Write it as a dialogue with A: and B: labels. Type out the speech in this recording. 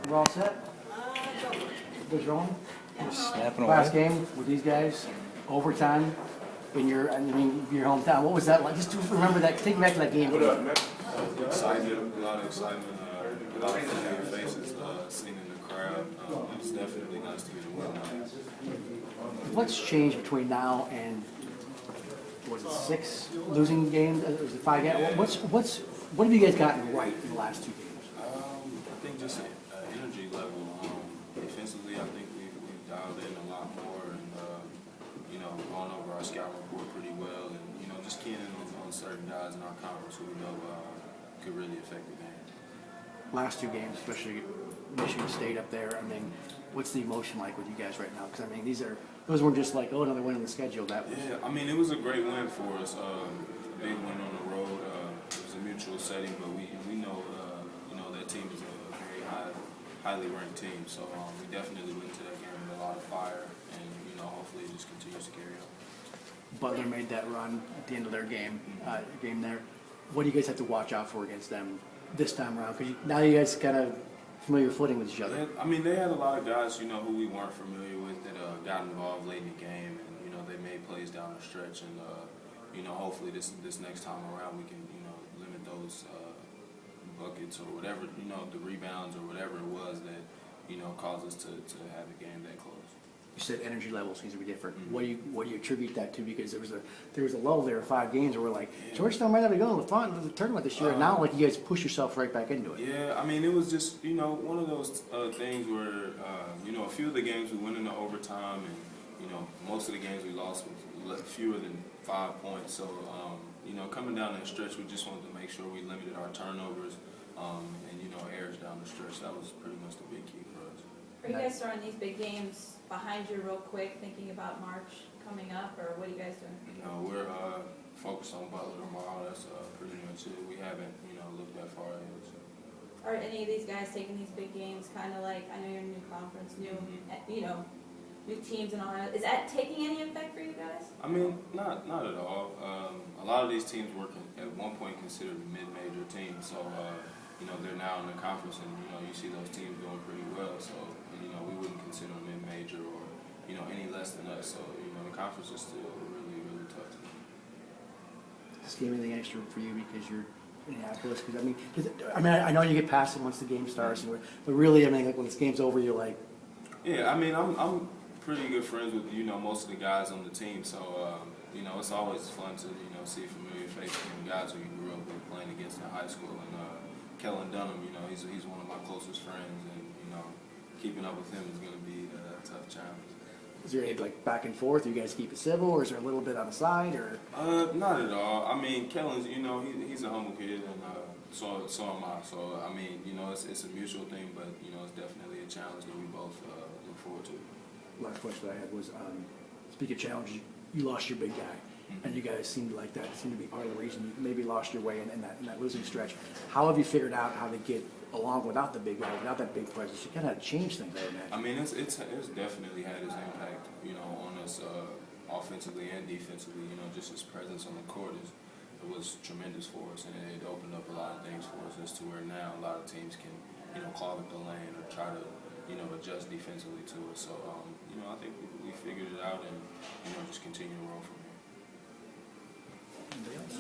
A: We're all set? Good rolling?
B: Snapping
A: Last
B: away.
A: game with these guys, overtime, in your hometown. What was that like? Just to remember that, take me back to that game.
C: Excited, a lot of excitement, a lot of familiar faces, seeing in the crowd. It's definitely nice to get a win now.
A: What's changed between now and, was it 6 losing games? Was it 5 games? What have you guys gotten right in the last 2 games?
C: I think just energy level. Defensively, I think we've dialed in a lot more and, gone over our scout report pretty well and, just keying in on certain guys in our conference who we know could really affect the game.
A: Last 2 games, especially Michigan State up there. I mean, what's the emotion like with you guys right now? Because I mean, those weren't just like, oh, another win on the schedule. That was.
C: Yeah, I mean, it was a great win for us. A big win on the road. It was a mutual setting, but we know that team is a very highly ranked team. So we definitely went to that game with a lot of fire, and hopefully it just continues to carry on.
A: Butler made that run at the end of their game there. What do you guys have to watch out for against them this time around? Because now you guys kind of familiar footing with each other.
C: Yeah, I mean, they had a lot of guys, who we weren't familiar with that got involved late in the game, and they made plays down the stretch, and hopefully this next time around we can limit those buckets or whatever, the rebounds or whatever it was that caused us to have the game that close.
A: You said energy levels seems to be different. Mm-hmm. What do you attribute that to? Because there was a lull there of 5 games where we're like, yeah, Georgetown might not be going to the tournament this year, and now like you guys push yourself right back into it.
C: Yeah, I mean it was just one of those things where a few of the games we went into overtime, and most of the games we lost with fewer than 5 points. So coming down that stretch, we just wanted to make sure we limited our turnovers and errors down the stretch. That was pretty much the big key for us.
D: Are you guys throwing these big games behind you real quick, thinking about March coming up, or what are you guys doing?
C: We're focused on Butler tomorrow. That's pretty much it. We haven't, looked that far ahead. So.
D: Are any of these guys taking these big games kind of like, I know you're in a new conference, new teams and all that. Is that taking any effect for you guys?
C: I mean, not at all. A lot of these teams were at one point considered mid-major teams, so they're now in the conference, and you see those teams doing pretty well. So we wouldn't consider them mid-major or any less than us. So the conference is still really tough to me.
A: Just give anything extra for you because you're in Minneapolis. Because I know you get past it once the game starts, but really, like when this game's over, you're like.
C: Yeah, I mean, I'm pretty good friends with most of the guys on the team. So it's always fun to see familiar faces and guys who you grew up with playing against in high school. And Kellen Dunham, he's one of my closest friends, and keeping up with him is going to be a tough challenge.
A: Is there any back and forth? You guys keep it civil, or is there a little bit on the side, or?
C: Not at all. I mean, Kellen's, he's a humble kid, and so am I. So I mean, it's a mutual thing, but it's definitely a challenge that we both look forward to.
A: Last question I had was, speaking of challenges, you lost your big guy, and you guys seemed like that seemed to be part of the reason you maybe lost your way in that losing stretch. How have you figured out how to get along without the big guy, without that big presence? You kind of changed things, I imagine.
C: I mean, it's definitely had its impact, on us offensively and defensively. Just his presence on the court was tremendous for us, and it opened up a lot of things for us as to where now a lot of teams can, clog up the lane or try to, adjust defensively to it. So, I think we figured it out and, just continue to roll from here.
A: Anybody else?